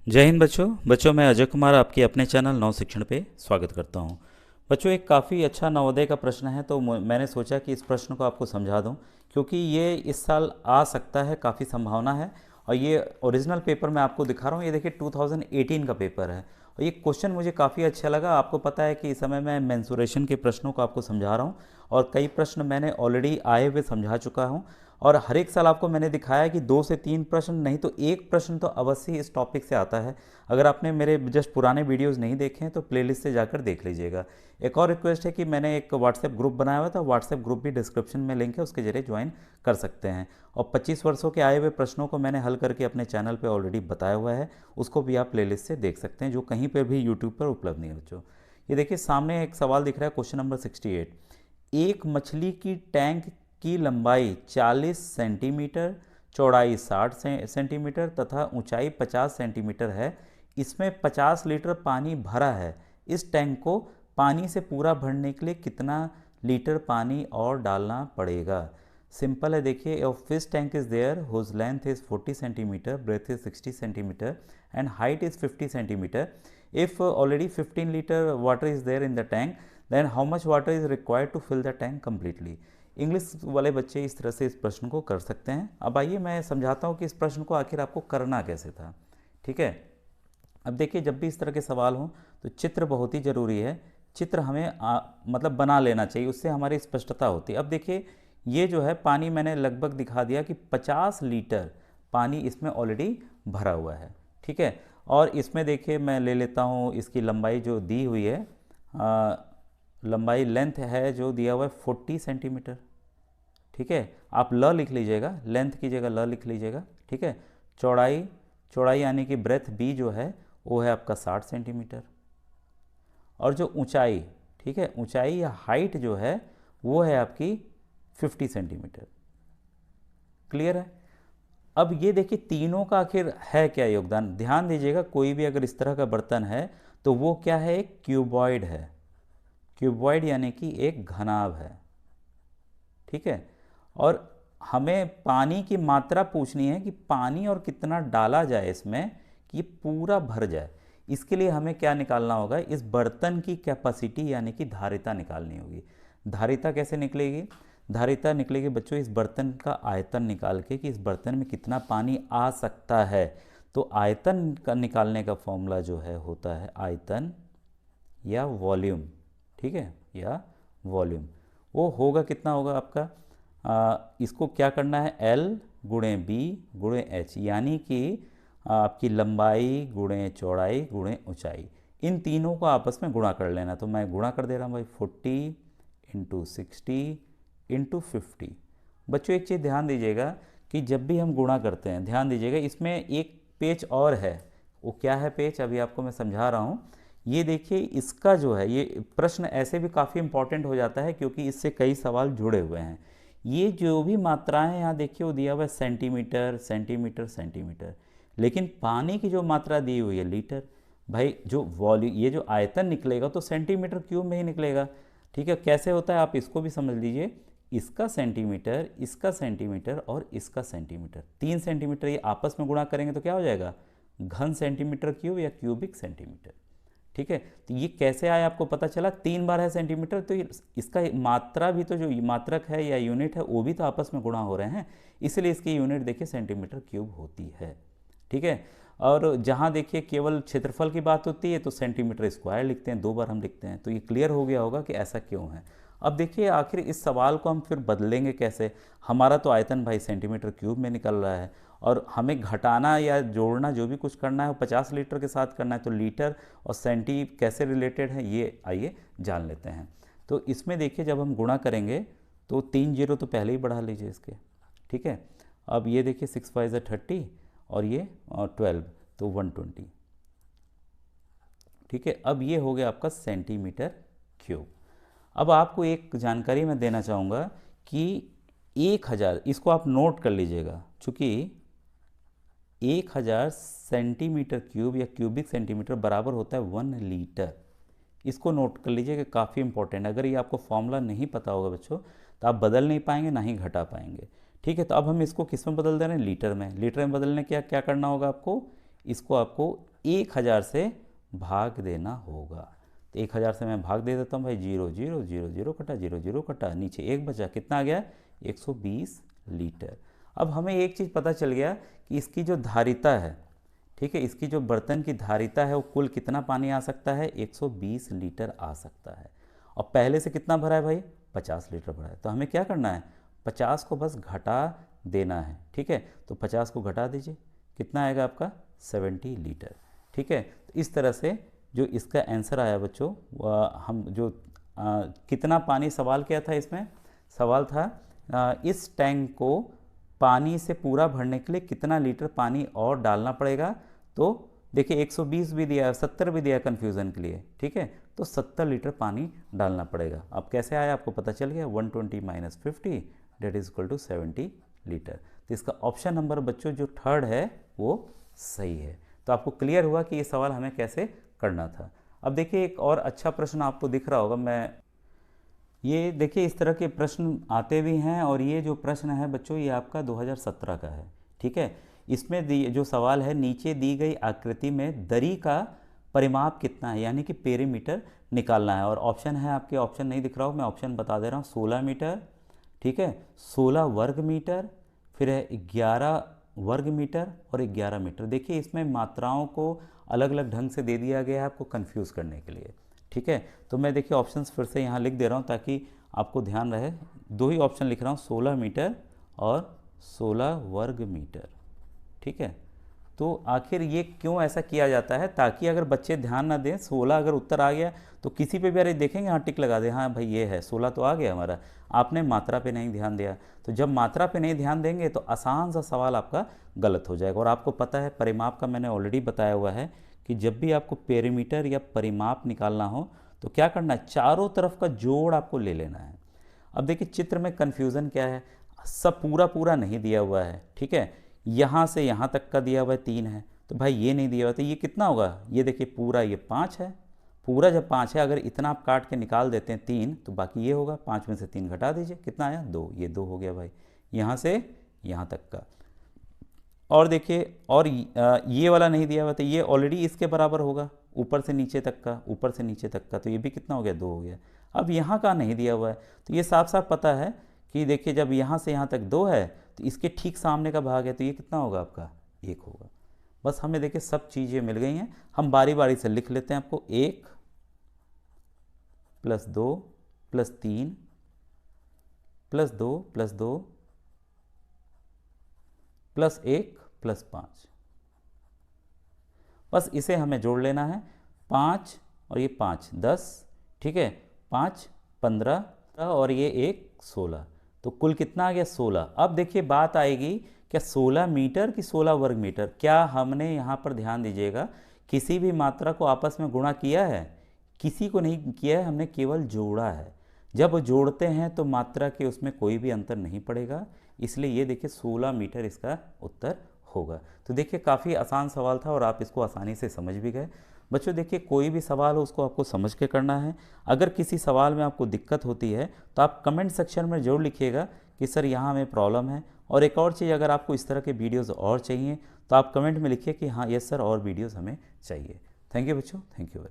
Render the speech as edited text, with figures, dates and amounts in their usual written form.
जय हिंद बच्चों मैं अजय कुमार आपके अपने चैनल नव शिक्षण पे स्वागत करता हूँ। बच्चों एक काफ़ी अच्छा नवोदय का प्रश्न है, तो मैंने सोचा कि इस प्रश्न को आपको समझा दूं, क्योंकि ये इस साल आ सकता है, काफ़ी संभावना है। और ये ओरिजिनल पेपर मैं आपको दिखा रहा हूँ, ये देखिए 2018 का पेपर है। और ये क्वेश्चन मुझे काफ़ी अच्छा लगा। आपको पता है कि इस समय मैं मेंसुरेशन के प्रश्नों को आपको समझा रहा हूँ, और कई प्रश्न मैंने ऑलरेडी आए हुए समझा चुका हूँ। और हर एक साल आपको मैंने दिखाया कि 2 से 3 प्रश्न नहीं तो एक प्रश्न तो अवश्य ही इस टॉपिक से आता है। अगर आपने मेरे जस्ट पुराने वीडियोस नहीं देखे हैं तो प्लेलिस्ट से जाकर देख लीजिएगा। एक और रिक्वेस्ट है कि मैंने एक व्हाट्सएप ग्रुप बनाया हुआ था, व्हाट्सएप ग्रुप भी डिस्क्रिप्शन में लिंक है, उसके जरिए ज्वाइन कर सकते हैं। और 25 वर्षों के आए हुए प्रश्नों को मैंने हल करके अपने चैनल पर ऑलरेडी बताया हुआ है, उसको भी आप प्लेलिस्ट से देख सकते हैं, जो कहीं पर भी यूट्यूब पर उपलब्ध नहीं है बच्चों। ये देखिए सामने एक सवाल दिख रहा है, क्वेश्चन नंबर 68। एक मछली की टैंक की लंबाई 40 सेंटीमीटर, चौड़ाई 60 सेंटीमीटर तथा ऊंचाई 50 सेंटीमीटर है। इसमें 50 लीटर पानी भरा है। इस टैंक को पानी से पूरा भरने के लिए कितना लीटर पानी और डालना पड़ेगा? सिंपल है, देखिए a fish tank is there whose length is 40 centimetre, breadth is 60 centimetre and height is 50 centimetre. If already 15 liter water is there in the tank, then how much water is required to fill the tank completely? English वाले बच्चे इस तरह से इस प्रश्न को कर सकते हैं। अब आइए मैं समझाता हूँ कि इस प्रश्न को आखिर आपको करना कैसे था। ठीक है, अब देखिए जब भी इस तरह के सवाल हों तो चित्र बहुत ही ज़रूरी है। चित्र हमें मतलब बना लेना चाहिए, उससे हमारी स्पष्टता होती है। अब देखिए ये जो है पानी मैंने लगभग दिखा दिया कि 50 लीटर पानी इसमें ऑलरेडी भरा हुआ है। ठीक है, और इसमें देखिए मैं ले लेता हूँ इसकी लंबाई जो दी हुई है, लंबाई लेंथ है जो दिया हुआ है 40 सेंटीमीटर। ठीक है, आप ल लिख लीजिएगा, लेंथ की जगह ल लिख लीजिएगा। ठीक है, चौड़ाई चौड़ाई यानी कि ब्रेथ बी जो है वो है आपका 60 सेंटीमीटर। और जो ऊंचाई, ठीक है, ऊंचाई या हाइट जो है वो है आपकी 50 सेंटीमीटर। क्लियर है? अब ये देखिए तीनों का आखिर है क्या योगदान, ध्यान दीजिएगा। कोई भी अगर इस तरह का बर्तन है तो वो क्या है, एक क्यूबॉइड है। क्यूबॉइड यानी कि एक घनाभ है। ठीक है, और हमें पानी की मात्रा पूछनी है कि पानी और कितना डाला जाए इसमें कि ये पूरा भर जाए। इसके लिए हमें क्या निकालना होगा, इस बर्तन की कैपेसिटी यानी कि धारिता निकालनी होगी। धारिता कैसे निकलेगी? धारिता निकलेगी बच्चों इस बर्तन का आयतन निकाल के कि इस बर्तन में कितना पानी आ सकता है। तो आयतन का निकालने का फॉर्मूला जो है होता है आयतन या वॉल्यूम। ठीक है, या वॉल्यूम। वो होगा कितना होगा आपका, इसको क्या करना है, L गुणे बी गुणे एच, यानी कि आपकी लंबाई गुणे चौड़ाई गुणे ऊंचाई, इन तीनों को आपस में गुणा कर लेना। तो मैं गुणा कर दे रहा हूँ भाई, 40 × 60 × 50। बच्चों एक चीज़ ध्यान दीजिएगा कि जब भी हम गुणा करते हैं, ध्यान दीजिएगा इसमें एक पेच और है। वो क्या है पेच, अभी आपको मैं समझा रहा हूँ। ये देखिए इसका जो है, ये प्रश्न ऐसे भी काफ़ी इंपॉर्टेंट हो जाता है क्योंकि इससे कई सवाल जुड़े हुए हैं। ये जो भी मात्राएं यहाँ देखिए वो दिया हुआ है सेंटीमीटर सेंटीमीटर सेंटीमीटर, लेकिन पानी की जो मात्रा दी हुई है लीटर। भाई जो वॉल्यूम, ये जो आयतन निकलेगा तो सेंटीमीटर क्यूब में ही निकलेगा। ठीक है, कैसे होता है आप इसको भी समझ लीजिए। इसका सेंटीमीटर, इसका सेंटीमीटर और इसका सेंटीमीटर, 3 सेंटीमीटर ये आपस में गुणा करेंगे तो क्या हो जाएगा, घन सेंटीमीटर क्यूब या क्यूबिक सेंटीमीटर। ठीक है, तो ये कैसे आया आपको पता चला, 3 बार है सेंटीमीटर, तो इसका मात्रा भी तो जो मात्रक है या यूनिट है वो भी तो आपस में गुणा हो रहे हैं, इसलिए इसकी यूनिट देखिए सेंटीमीटर क्यूब होती है। ठीक है, और जहाँ देखिए केवल क्षेत्रफल की बात होती है तो सेंटीमीटर स्क्वायर लिखते हैं, 2 बार हम लिखते हैं। तो ये क्लियर हो गया होगा कि ऐसा क्यों है। अब देखिए आखिर इस सवाल को हम फिर बदलेंगे कैसे। हमारा तो आयतन भाई सेंटीमीटर क्यूब में निकल रहा है, और हमें घटाना या जोड़ना जो भी कुछ करना है वो 50 लीटर के साथ करना है, तो लीटर और सेंटी कैसे रिलेटेड है ये आइए जान लेते हैं। तो इसमें देखिए जब हम गुणा करेंगे तो 3 जीरो तो पहले ही बढ़ा लीजिए इसके। ठीक है, अब ये देखिए 6 5 30 और ये 12 तो 120। ठीक है, अब ये हो गया आपका सेंटीमीटर क्यूब। अब आपको एक जानकारी मैं देना चाहूँगा कि 1000, इसको आप नोट कर लीजिएगा, चूँकि 1000 सेंटीमीटर क्यूब या क्यूबिक सेंटीमीटर बराबर होता है 1 लीटर। इसको नोट कर लीजिए कि काफ़ी इंपॉर्टेंट है। अगर ये आपको फॉर्मूला नहीं पता होगा बच्चों तो आप बदल नहीं पाएंगे, ना ही घटा पाएंगे। ठीक है, तो अब हम इसको किस में बदल दे रहे हैं, लीटर में। लीटर में बदलने क्या क्या करना होगा आपको, इसको आपको 1000 से भाग देना होगा। तो 1000 से मैं भाग दे देता हूँ भाई, 0 0 0 0 कटा, 0 0 कटा, नीचे 1 बचा, कितना आ गया 120 लीटर। अब हमें एक चीज़ पता चल गया कि इसकी जो धारिता है, ठीक है, इसकी जो बर्तन की धारिता है वो कुल कितना पानी आ सकता है, 120 लीटर आ सकता है। और पहले से कितना भरा है भाई, 50 लीटर भरा है। तो हमें क्या करना है, 50 को बस घटा देना है, ठीक है। तो 50 को घटा दीजिए, कितना आएगा आपका 70 लीटर, ठीक है। तो इस तरह से जो इसका आंसर आया बच्चों, हम जो कितना पानी सवाल किया था, इसमें सवाल था इस टैंक को पानी से पूरा भरने के लिए कितना लीटर पानी और डालना पड़ेगा। तो देखिए 120 भी दिया, 70 भी दिया कन्फ्यूज़न के लिए, ठीक है। तो 70 लीटर पानी डालना पड़ेगा। अब कैसे आया आपको पता चल गया, 120 minus 50 that is equal to 70 litre. तो इसका ऑप्शन नंबर बच्चों जो थर्ड है वो सही है। तो आपको क्लियर हुआ कि ये सवाल हमें कैसे करना था। अब देखिए एक और अच्छा प्रश्न आपको दिख रहा होगा, मैं ये देखिए इस तरह के प्रश्न आते भी हैं, और ये जो प्रश्न है बच्चों ये आपका 2017 का है, ठीक है। इसमें जो सवाल है, नीचे दी गई आकृति में दरी का परिमाप कितना है, यानी कि पेरीमीटर निकालना है। और ऑप्शन है आपके, ऑप्शन नहीं दिख रहा हो, मैं ऑप्शन बता दे रहा हूँ, 16 मीटर, ठीक है, 16 वर्ग मीटर, फिर है 11 वर्ग मीटर और 11 मीटर। देखिए इसमें मात्राओं को अलग अलग ढंग से दे दिया गया है आपको कंफ्यूज करने के लिए, ठीक है। तो मैं देखिए ऑप्शंस फिर से यहाँ लिख दे रहा हूँ ताकि आपको ध्यान रहे। दो ही ऑप्शन लिख रहा हूँ, 16 मीटर और 16 वर्ग मीटर, ठीक है। तो आखिर ये क्यों ऐसा किया जाता है, ताकि अगर बच्चे ध्यान ना दें, 16 अगर उत्तर आ गया तो किसी पे भी अरे देखेंगे हाँ टिक लगा दे, हाँ भाई ये है 16 तो आ गया हमारा, आपने मात्रा पे नहीं ध्यान दिया। तो जब मात्रा पे नहीं ध्यान देंगे तो आसान सा सवाल आपका गलत हो जाएगा। और आपको पता है परिमाप का मैंने ऑलरेडी बताया हुआ है कि जब भी आपको पेरीमीटर या परिमाप निकालना हो तो क्या करना है, चारों तरफ का जोड़ आपको ले लेना है। अब देखिए चित्र में कन्फ्यूज़न क्या है, सब पूरा पूरा नहीं दिया हुआ है, ठीक है। यहाँ से यहाँ तक का दिया हुआ है 3 है, तो भाई ये नहीं दिया हुआ, तो ये कितना होगा, ये देखिए पूरा ये 5 है। पूरा जब 5 है, अगर इतना आप काट के निकाल देते हैं 3, तो बाकी ये होगा, 5 में से 3 घटा दीजिए, कितना आया 2, ये 2 हो गया भाई यहाँ से यहाँ तक का। और देखिए और ये वाला नहीं दिया हुआ, तो ये ऑलरेडी इसके बराबर होगा, ऊपर से नीचे तक का, ऊपर से नीचे तक का, तो ये भी कितना हो गया 2 हो गया। अब यहाँ का नहीं दिया हुआ है, तो ये साफ साफ पता है कि देखिए जब यहाँ से यहाँ तक 2 है तो इसके ठीक सामने का भाग है, तो ये कितना होगा आपका 1 होगा। बस हमें देखिए सब चीज़ें मिल गई हैं, हम बारी बारी से लिख लेते हैं आपको। 1 + 2 + 3 + 2 + 2 + 1 + 5, बस इसे हमें जोड़ लेना है। 5 और ये 5 10, ठीक है, 5 15 और ये 1 16, तो कुल कितना आ गया 16। अब देखिए बात आएगी, क्या 16 मीटर कि 16 वर्ग मीटर। क्या हमने यहाँ पर ध्यान दीजिएगा, किसी भी मात्रा को आपस में गुणा किया है, किसी को नहीं किया है, हमने केवल जोड़ा है। जब जोड़ते हैं तो मात्रा के उसमें कोई भी अंतर नहीं पड़ेगा, इसलिए ये देखिए 16 मीटर इसका उत्तर होगा। तो देखिए काफ़ी आसान सवाल था और आप इसको आसानी से समझ भी गए। बच्चों देखिए कोई भी सवाल हो उसको आपको समझ के करना है। अगर किसी सवाल में आपको दिक्कत होती है तो आप कमेंट सेक्शन में जरूर लिखिएगा कि सर यहाँ हमें प्रॉब्लम है। और एक और चीज़, अगर आपको इस तरह के वीडियोज़ और चाहिए तो आप कमेंट में लिखिए कि हाँ यस सर और वीडियोज़ हमें चाहिए। थैंक यू बच्चों, थैंक यू।